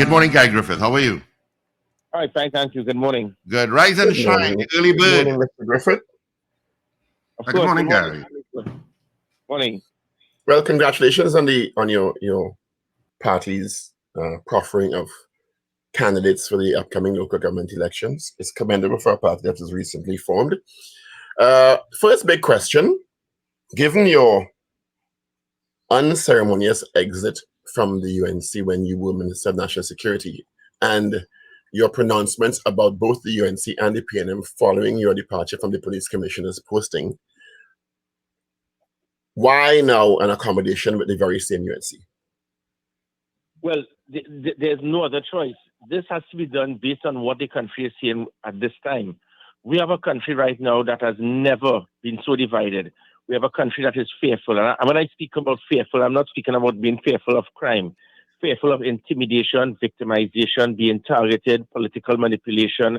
Good morning, Gary Griffith. How are you? All right, fine, thank you. Good morning. Good. Rise and Good shine, morning. the early Good bird. morning, Mr. Griffith. Of Good course, morning, good morning. Gary. Morning. Well, congratulations on your party's proffering of candidates for the upcoming local government elections. It's commendable for a party that was recently formed. First big question: given your unceremonious exit from the UNC when you were Minister of National Security, and your pronouncements about both the UNC and the PNM following your departure from the police commissioner's posting, why now an accommodation with the very same UNC? Well, there's no other choice. This has to be done based on what the country is seeing at this time. We have a country right now that has never been so divided. We have a country that is fearful. And when I speak about fearful, I'm not speaking about being fearful of crime, fearful of intimidation, victimization, being targeted, political manipulation.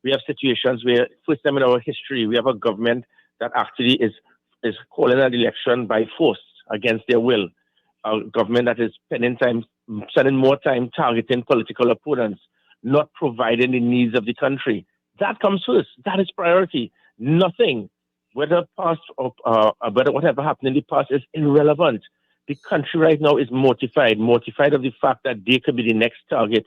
We have situations where, first time in our history, we have a government that actually is calling an election by force against their will. A government that is spending more time targeting political opponents, not providing the needs of the country. That comes first. That is priority. Nothing, whether past or whether whatever happened in the past, is irrelevant. The country right now is mortified of the fact that they could be the next target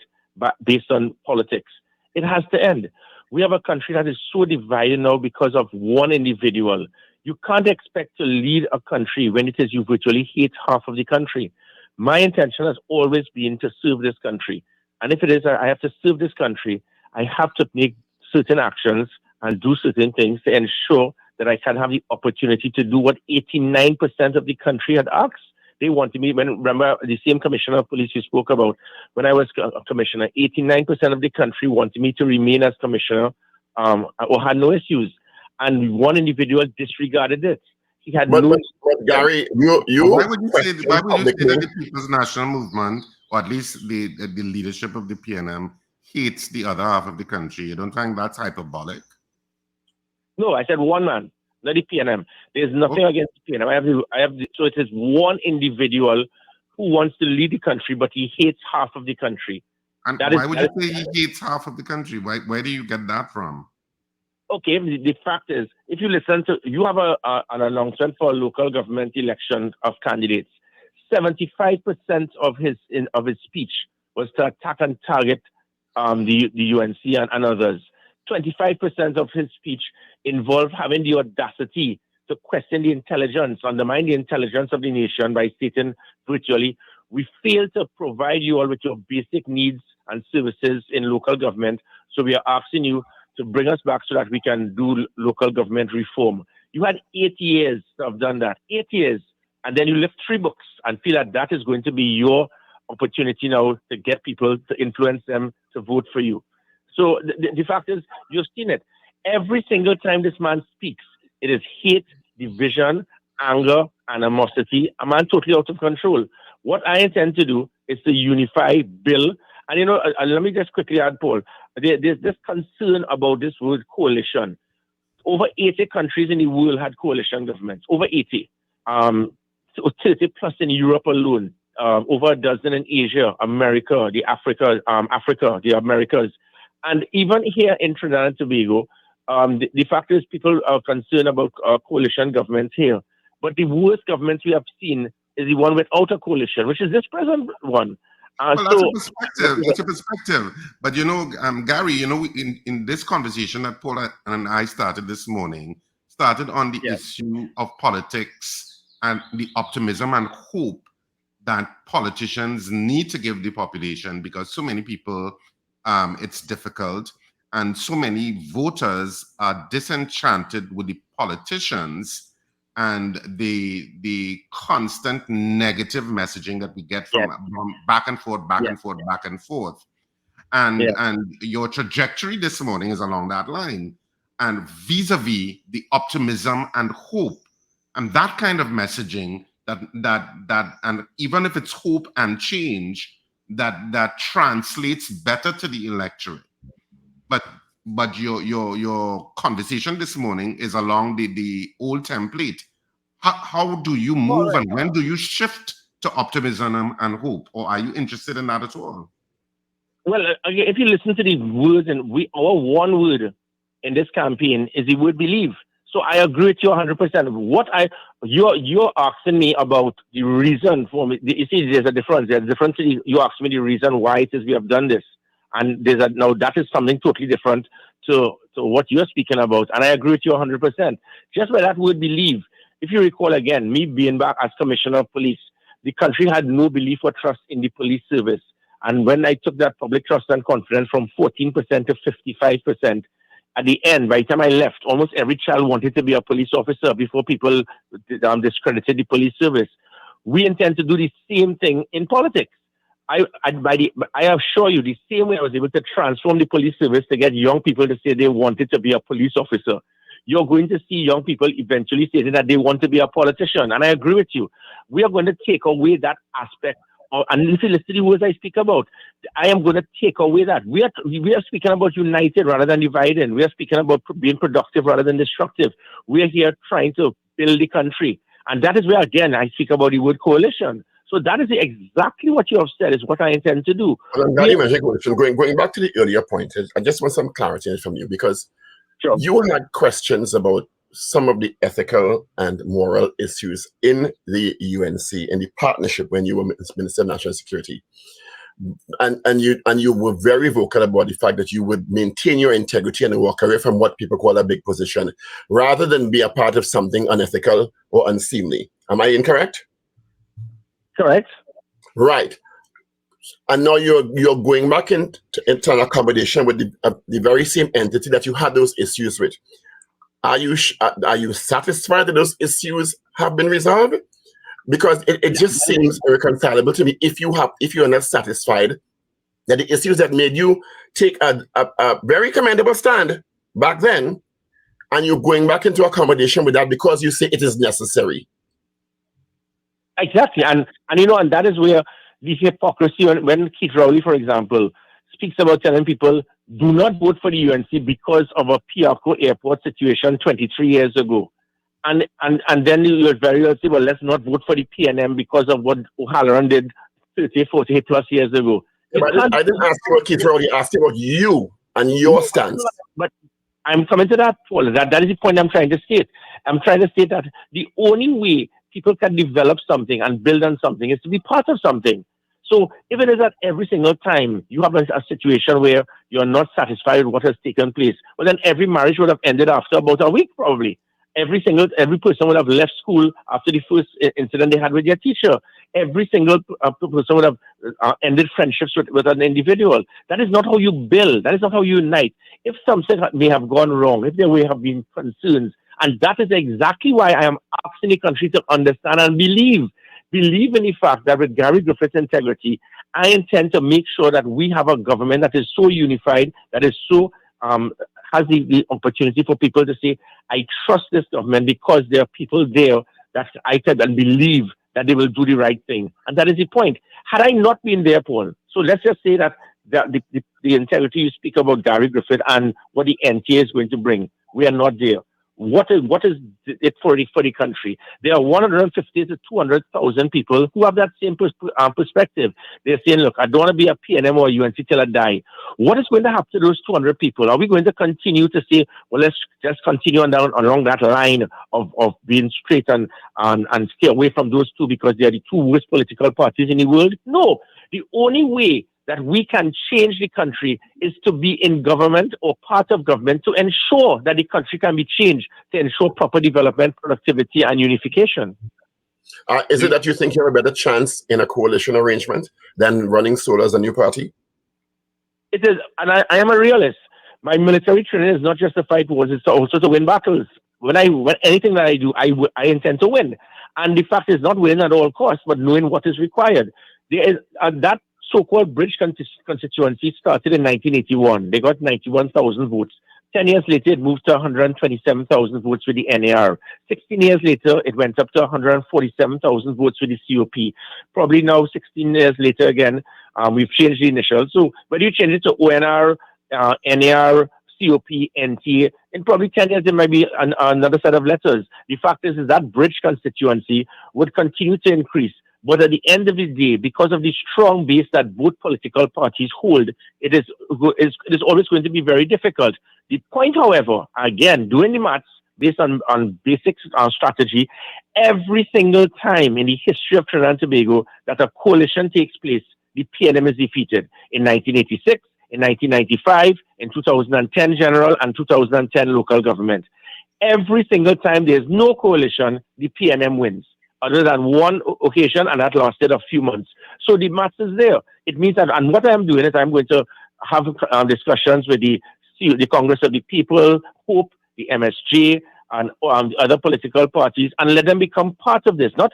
based on politics. It has to end. We have a country that is so divided now because of one individual. You can't expect to lead a country when it is you virtually hate half of the country. My intention has always been to serve this country. And if it is, I have to serve this country, I have to make certain actions and do certain things to ensure that I can have the opportunity to do what 89% of the country had asked. They wanted me, remember the same commissioner of police you spoke about, when I was a commissioner, 89% of the country wanted me to remain as commissioner or had no issues. And one individual disregarded it. He had But Why Gary, would you say that publicly. the People's National Movement, or at least the leadership of the PNM, hates the other half of the country? You don't think that's hyperbolic? No, I said one man, not the PNM. There's nothing against the PNM. So it is one individual who wants to lead the country, but he hates half of the country. And why would you say he hates half of the country? Where do you get that from? Okay, the fact is, if you listen to, you have an announcement for a local government election of candidates. 75% of his speech was to attack and target the UNC and others. 25% of his speech involved having the audacity to question the intelligence, undermine the intelligence of the nation by stating virtually, we fail to provide you all with your basic needs and services in local government, so we are asking you to bring us back so that we can do local government reform. You had 8 years to have done that, 8 years, and then you left 3 books and feel that is going to be your opportunity now to get people, to influence them to vote for you. So the fact is, you've seen it. Every single time this man speaks, it is hate, division, anger, animosity, a man totally out of control. What I intend to do is to unify, build, and let me just quickly add, Paul, there's this concern about this word coalition. Over 80 countries in the world had coalition governments, over 80. 30 plus in Europe alone, over a dozen in Asia, America, Africa, the Americas. And even here in Trinidad and Tobago, the fact is people are concerned about coalition governments here. But the worst governments we have seen is the one without a coalition, which is this present one. Well, that's a perspective. That's a perspective. But Gary, in this conversation that Paul and I started this morning, started on the issue of politics and the optimism and hope that politicians need to give the population, because so many people, it's difficult, and so many voters are disenchanted with the politicians and the constant negative messaging that we get from back and forth. And your trajectory this morning is along that line, and vis-a-vis the optimism and hope, and that kind of messaging that and even if it's hope and change, that translates better to the electorate. But your conversation this morning is along the old template. How do you move, and when do you shift to optimism and hope, or are you interested in that at all? Well, if you listen to these words, and our one word in this campaign is the word believe. So I agree with you 100%. You're asking me about the reason for me. You see, there's a difference. There's a difference. You asked me the reason why it is we have done this, and now that is something totally different to what you're speaking about. And I agree with you 100%. Just by that word believe, if you recall again, me being back as commissioner of police, the country had no belief or trust in the police service. And when I took that public trust and confidence from 14% to 55%, at the end, by the time I left, almost every child wanted to be a police officer before people discredited the police service. We intend to do the same thing in politics. I assure you, the same way I was able to transform the police service to get young people to say they wanted to be a police officer, you're going to see young people eventually saying that they want to be a politician. And I agree with you. We are going to take away that aspect. And if you listen to the words I speak about, I am going to take away that. We are speaking about united rather than dividing. We are speaking about being productive rather than destructive. We are here trying to build the country. And that is where, again, I speak about the word coalition. So that is exactly what you have said is what I intend to do. Well, I'm glad you mentioned coalition. Going back to the earlier point, I just want some clarity from you, because you had questions about some of the ethical and moral issues in the UNC, in the partnership when you were Minister of National Security. And you were very vocal about the fact that you would maintain your integrity and walk away from what people call a big position, rather than be a part of something unethical or unseemly. Am I incorrect? Correct. Right. And now you're going back into an accommodation with the very same entity that you had those issues with. Are you satisfied that those issues have been resolved? Because it just seems irreconcilable to me if you are not satisfied that the issues that made you take a very commendable stand back then, and you're going back into accommodation with that because you say it is necessary. Exactly, and that is where the hypocrisy, when Keith Rowley, for example, speaks about telling people, do not vote for the UNC because of a Piarco airport situation 23 years ago. And then you very well say, well, let's not vote for the PNM because of what O'Halloran did 30, 40 plus years ago. Yeah, I didn't ask you about Keith Rowley, I asked you about you and your stance. But I'm coming to that, Paul. That is the point I'm trying to state. I'm trying to state that the only way people can develop something and build on something is to be part of something. So if it is that every single time you have a situation where you're not satisfied with what has taken place, well, then every marriage would have ended after about a week, probably. Every person would have left school after the first incident they had with their teacher. Every single person would have ended friendships with an individual. That is not how you build. That is not how you unite. If something may have gone wrong, if there may have been concerns, and that is exactly why I am asking the country to understand and believe in the fact that with Gary Griffith's integrity, I intend to make sure that we have a government that is so unified, that is so has the opportunity for people to say, I trust this government because there are people there that I can and believe that they will do the right thing. And that is the point. Had I not been there, Paul, so let's just say that the integrity you speak about, Gary Griffith, and what the NTA is going to bring, we are not there. What is it for the country? There are 150 to 200,000 people who have that same perspective. They're saying, look, I don't want to be a PNM or UNC till I die. What is going to happen to those 200 people? Are we going to continue to say, well, let's just continue along that line of being straight and stay away from those two because they are the two worst political parties in the world? No. The only way that we can change the country is to be in government or part of government to ensure that the country can be changed, to ensure proper development, productivity, and unification. Is it that you think you have a better chance in a coalition arrangement than running solo as a new party? It is, and I am a realist. My military training is not just to fight wars, it's also to win battles. When anything that I do, I intend to win. And the fact is not winning at all costs, but knowing what is required. There is that so-called bridge constituency started in 1981. They got 91,000 votes. 10 years later, it moved to 127,000 votes with the NAR. 16 years later, it went up to 147,000 votes with the COP. Probably now, 16 years later again, we've changed the initials. So whether you change it to ONR, NAR, COP, NTA, in probably 10 years, there might be another set of letters. The fact is that bridge constituency would continue to increase But at the end of the day, because of the strong base that both political parties hold, it is always going to be very difficult. The point, however, again, doing the maths based on basic strategy, every single time in the history of Trinidad and Tobago that a coalition takes place, the PNM is defeated. In 1986, in 1995, in 2010 general, and 2010 local government. Every single time there's no coalition, the PNM wins, other than one occasion, and that lasted a few months. So the maths is there. It means that, and what I'm doing is I'm going to have discussions with the Congress of the People, HOPE, the MSJ, and the other political parties, and let them become part of this, not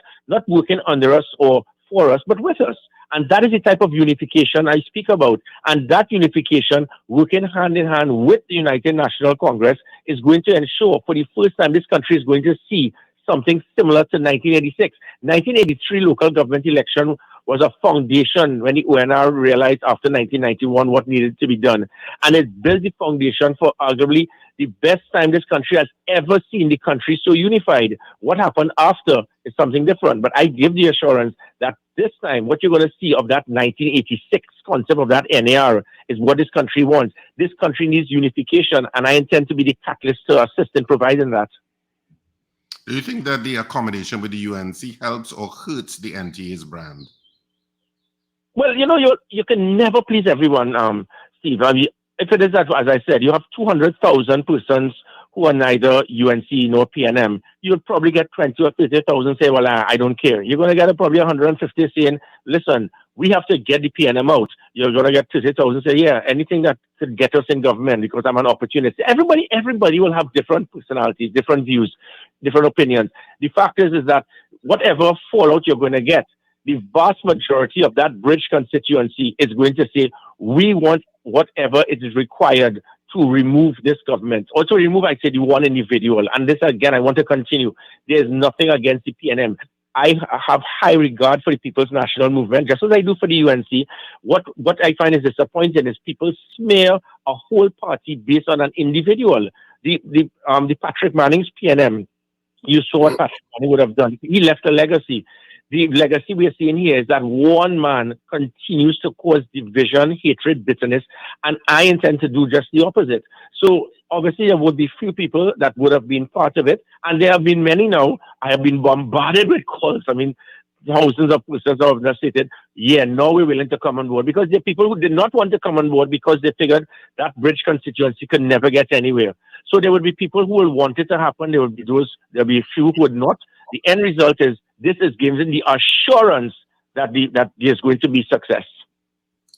working under us or for us, but with us. And that is the type of unification I speak about. And that unification, working hand in hand with the United National Congress, is going to ensure for the first time this country is going to see something similar to 1986. 1983 local government election was a foundation when the ONR realized after 1991 what needed to be done. And it built the foundation for arguably the best time this country has ever seen the country so unified. What happened after is something different. But I give the assurance that this time, what you're going to see of that 1986 concept of that NAR is what this country wants. This country needs unification, and I intend to be the catalyst to assist in providing that. Do you think that the accommodation with the UNC helps or hurts the NTA's brand? Well, you can never please everyone, Steve. I mean, if it is that, as I said, you have 200,000 persons who are neither UNC nor PNM, you'll probably get 20 or 30,000 say, well, I don't care. You're going to get probably 150 saying, listen, we have to get the PNM out. You're going to get 30,000 say, yeah, anything that could get us in government because I'm an opportunist. Everybody will have different personalities, different views, different opinions. The fact is that whatever fallout you're going to get, the vast majority of that bridge constituency is going to say, we want whatever it is required to remove this government. Also remove, I said, the one individual. And this, again, I want to continue. There's nothing against the PNM. I have high regard for the People's National Movement, just as I do for the UNC. What I find is disappointing is people smear a whole party based on an individual. The Patrick Manning's PNM, you saw what Patrick Manning would have done. He left a legacy. The legacy we are seeing here is that one man continues to cause division, hatred, bitterness, and I intend to do just the opposite. So obviously there would be few people that would have been part of it, and there have been many now. I have been bombarded with calls. I mean, thousands of persons have stated, yeah, now we're willing to come on board, because there are people who did not want to come on board because they figured that bridge constituency could never get anywhere. So there would be people who will want it to happen. There will be a few who would not. The end result is this is giving the assurance that there's going to be success.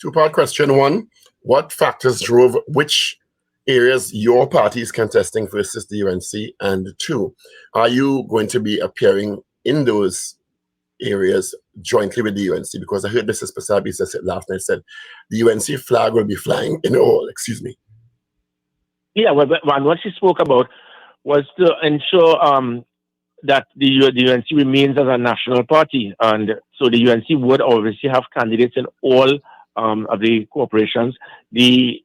Two-part question. One, what factors drove which areas your party is contesting versus the UNC? And two, are you going to be appearing in those areas jointly with the UNC? Because I heard Mrs. Pasabi said last night, said the UNC flag will be flying in all, Yeah, well, what she spoke about was to ensure that the UNC remains as a national party. And so the UNC would obviously have candidates in all of the corporations. In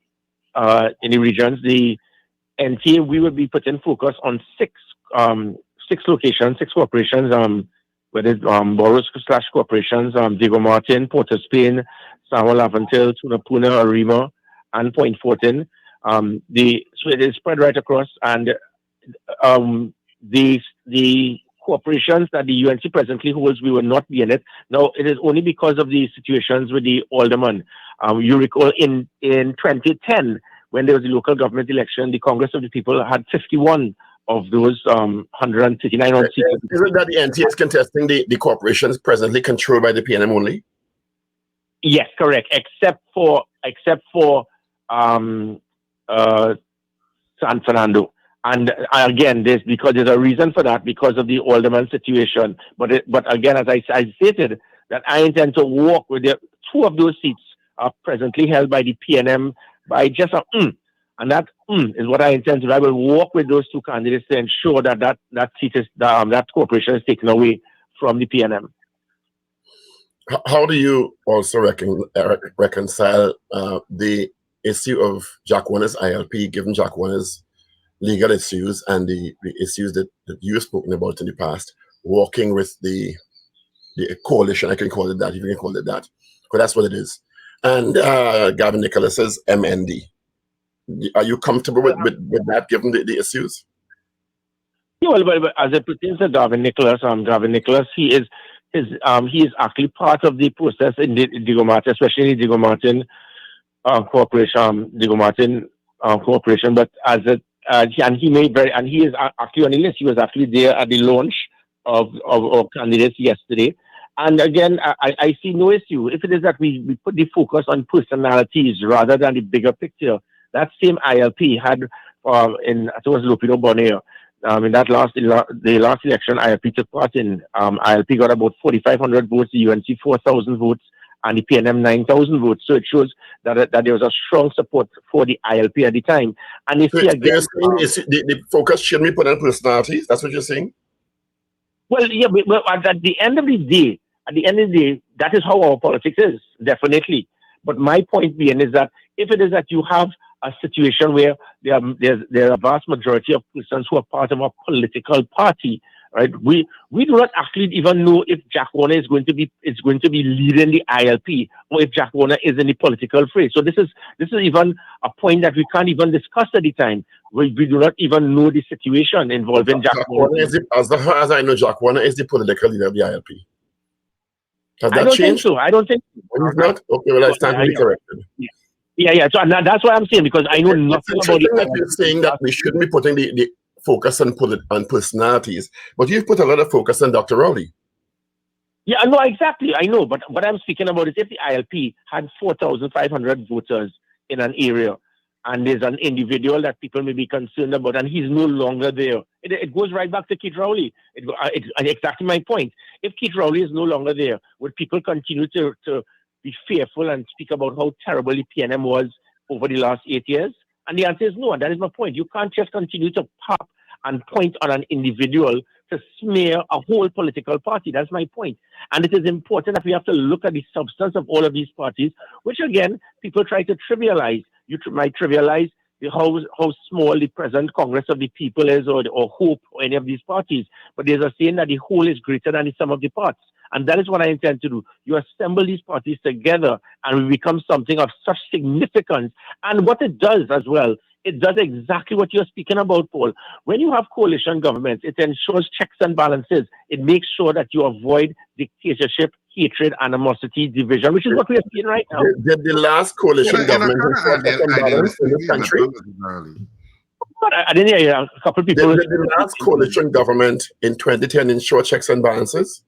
the regions, the NTA, we would be putting focus on six locations, six corporations, whether it's boroughs / corporations, Diego Martin, Port of Spain, Samuel Laventil, Tunapuna, Arima, and Point Fortin. So it is spread right across, and the corporations that the UNC presently holds, we will not be in it. Now, it is only because of the situations with the alderman. You recall in 2010, when there was the local government election, the Congress of the People had 51 of those 139 on seats. Isn't that the NTA is contesting the corporations presently controlled by the PNM only? Yes, correct. Except for San Fernando. And again, there's a reason for that, because of the alderman situation. But again, as I stated, that I intend to walk with two of those seats are presently held by the PNM by just a and that is what I intend to do. I will walk with those two candidates to ensure that seat is that corporation is taken away from the PNM. How do you also reconcile the issue of Jack Warner's ILP, given Jack Warner's legal issues and the issues that you've spoken about in the past, walking with the the coalition. I can call it that, if you can call it that. But that's what it is. And Gavin Nicholas says MND. Are you comfortable with that, given the issues? Yeah, well, but as it pertains to Gavin Nicholas, he is actually part of the process in the Diego Martin, especially in the Diego Martin corporation, corporation. But he is actually on the list. He was actually there at the launch of our candidates yesterday. And again, I see no issue. If it is that we put the focus on personalities rather than the bigger picture, that same ILP had I think it was Lupino Bonner. In that the last election, ILP took part in. ILP got about 4,500 votes, the UNC 4,000 votes, and the PNM 9,000 votes. So it shows that there was a strong support for the ILP at the time. And if you're saying the focus shouldn't be put on personalities, that's what you're saying? Well, yeah, but at the end of the day, that is how our politics is, definitely. But my point being is that if it is that you have a situation where there are a vast majority of persons who are part of a political party, right? We do not actually even know if Jack Warner is going to be leading the ILP, or if Jack Warner is in the political fray. So this is even a point that we can't even discuss at the time. We do not even know the situation involving Jack Warner. As I know, Jack Warner is the political leader of the ILP. Has that I don't changed? think so. I don't think so. It's not? Okay, well, I stand to be corrected. Yeah. So that's what I'm saying, because I know nothing about it. You're saying that we shouldn't be putting the focus on personalities, but you've put a lot of focus on Dr. Rowley. Yeah, no, exactly. I know, but what I'm speaking about is if the ILP had 4,500 voters in an area, and there's an individual that people may be concerned about, and he's no longer there. It goes right back to Keith Rowley. It's exactly my point. If Keith Rowley is no longer there, would people continue to be fearful and speak about how terrible the PNM was over the last 8 years? And the answer is no, and that is my point. You can't just continue to pop and point on an individual to smear a whole political party. That's my point. And it is important that we have to look at the substance of all of these parties, which again, people try to trivialize. You might trivialize how small the present Congress of the People is, or HOPE, or any of these parties. But there's a saying that the whole is greater than the sum of the parts. And that is what I intend to do. You assemble these parties together and we become something of such significance. And what it does as well, it does exactly what you're speaking about, Paul. When you have coalition governments, it ensures checks and balances. It makes sure that you avoid dictatorship, hatred, animosity, division, which is what we are seeing right now. The last coalition government in this country. I didn't hear a couple of people. The last coalition government in 2010 ensured checks and balances.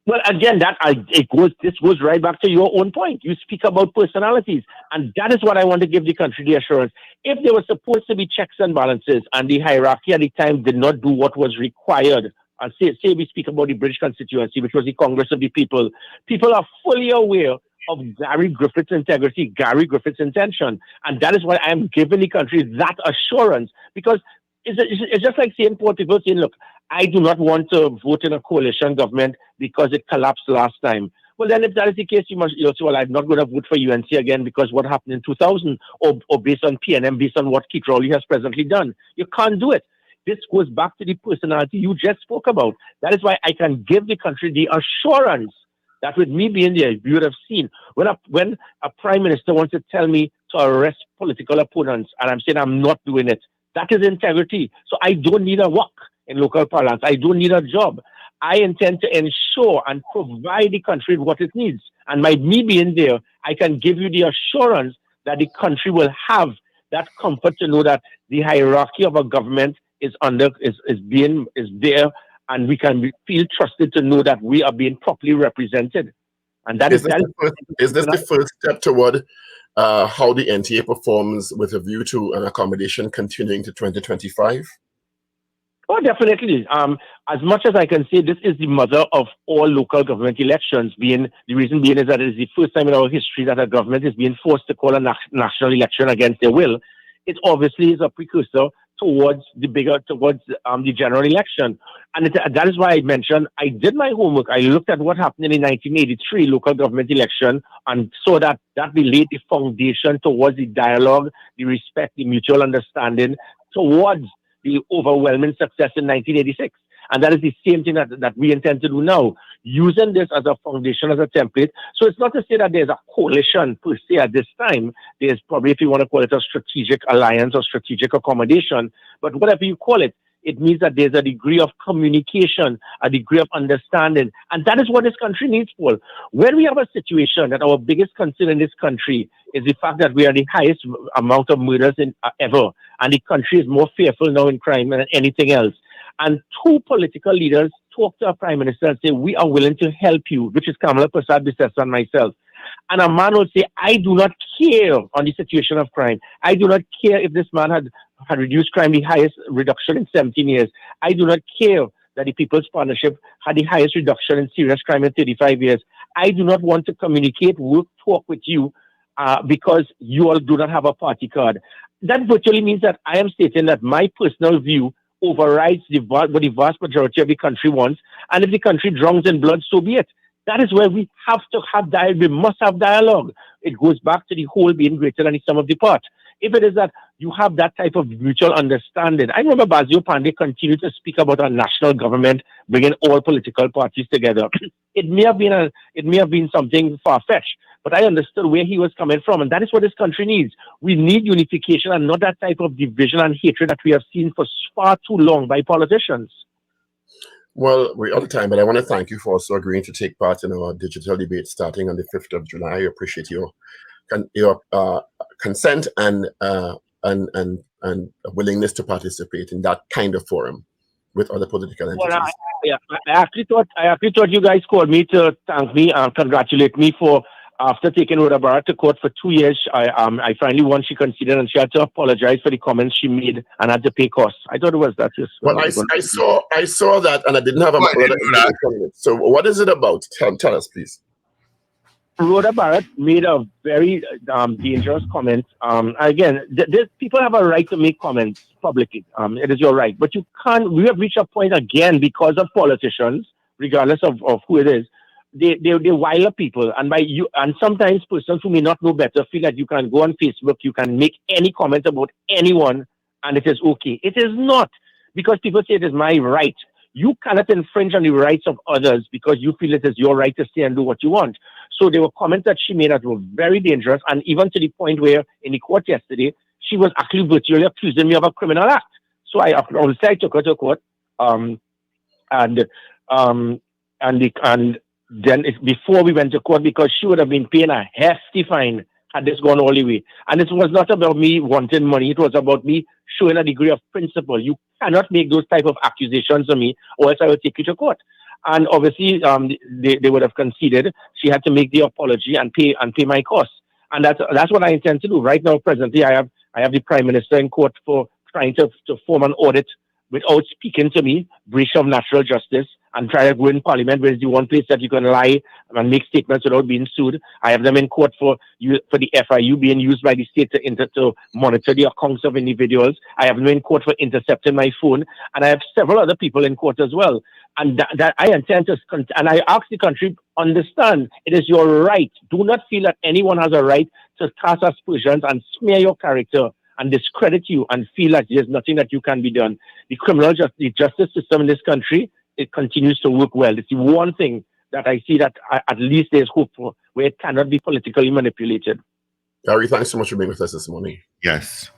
Well, again, this goes right back to your own point. You speak about personalities, and that is what I want to give the country the assurance. If there were supposed to be checks and balances, and the hierarchy at the time did not do what was required, and say we speak about the British constituency, which was the Congress of the People, people are fully aware of Gary Griffith's integrity, Gary Griffith's intention, and that is why I am giving the country that assurance, because it's just like saying, Paul, people saying, look, I do not want to vote in a coalition government because it collapsed last time. Well, then if that is the case, you say, well, I'm not going to vote for UNC again because what happened in 2000, or based on PNM, based on what Keith Rowley has presently done. You can't do it. This goes back to the personality you just spoke about. That is why I can give the country the assurance that with me being there, you would have seen when a prime minister wants to tell me to arrest political opponents, and I'm saying I'm not doing it. That is integrity. So I don't need a work in local parlance. I don't need a job. I intend to ensure and provide the country with what it needs. And by me being there, I can give you the assurance that the country will have that comfort to know that the hierarchy of a government is there, and we can feel trusted to know that we are being properly represented. And that is this the first step toward how the NTA performs with a view to an accommodation continuing to 2025? Oh, definitely. As much as I can say, this is the mother of all local government elections. The reason being is that it is the first time in our history that a government is being forced to call a national election against their will. It obviously is a precursor towards the general election. And that is why I mentioned I did my homework. I looked at what happened in the 1983 local government election and saw that laid the foundation towards the dialogue, the respect, the mutual understanding towards the overwhelming success in 1986. And that is the same thing that we intend to do now, using this as a foundation, as a template. So it's not to say that there's a coalition per se at this time. There's probably, if you want to call it a strategic alliance or strategic accommodation, but whatever you call it, it means that there's a degree of communication, a degree of understanding. And that is what this country needs, Paul. When we have a situation that our biggest concern in this country is the fact that we are the highest amount of murders ever, and the country is more fearful now in crime than anything else. And two political leaders talk to our prime minister and say, we are willing to help you, which is Kamala Prasad-Biswas and myself. And a man will say, I do not care on the situation of crime. I do not care if this man had reduced crime, the highest reduction in 17 years. I do not care that the People's Partnership had the highest reduction in serious crime in 35 years. I do not want to communicate, work, talk with you because you all do not have a party card. That virtually means that I am stating that my personal view overrides what the vast majority of the country wants. And if the country drowns in blood, so be it. That is where we have to have dialogue. We must have dialogue. It goes back to the whole being greater than the sum of the part. If it is that you have that type of mutual understanding, I remember Basio Pandey continued to speak about a national government bringing all political parties together. It may have been something far-fetched, but I understood where he was coming from, and that is what this country needs. We need unification and not that type of division and hatred that we have seen for far too long by politicians. Well, we're out of time, but I want to thank you for also agreeing to take part in our digital debate starting on the 5th of July. I appreciate your consent and willingness to participate in that kind of forum with other political entities. Well, I actually thought you guys called me to thank me and congratulate me for after taking Rhoda Barrett to court for 2 years. I finally won. She conceded and she had to apologize for the comments she made and had to pay costs. I thought it was that. Well, I saw that and I didn't have a information. So what is it about? Tell us, please. Rhoda Barrett made a very dangerous comment. Again, people have a right to make comments publicly. It is your right. But you can't. We have reached a point again because of politicians, regardless of who it is. They wile up people, and sometimes persons who may not know better feel that you can go on Facebook, you can make any comment about anyone, and it is okay. It is not, because people say it is my right. You cannot infringe on the rights of others because you feel it is your right to say and do what you want. So there were comments that she made that were very dangerous, and even to the point where in the court yesterday, she was actually virtually accusing me of a criminal act. So I obviously took her to court, then before we went to court, because she would have been paying a hefty fine had this gone all the way. And it was not about me wanting money. It was about me showing a degree of principle. You cannot make those type of accusations on me, or else I will take you to court. And obviously, they would have conceded. She had to make the apology and pay my costs. And that's what I intend to do. Right now, presently, I have the Prime Minister in court for trying to form an audit without speaking to me, breach of natural justice, and try to go in Parliament, where is the one place that you can lie and make statements without being sued. I have them in court for the FIU being used by the state to monitor the accounts of individuals. I have them in court for intercepting my phone, and I have several other people in court as well. And that I intend to, and I ask the country, understand, it is your right. Do not feel that anyone has a right to cast aspersions and smear your character and discredit you and feel that there's nothing that you can be done. The justice system in this country, it continues to work well. It's the one thing that I see that at least there's hope for, where it cannot be politically manipulated. Gary, thanks so much for being with us this morning. Yes.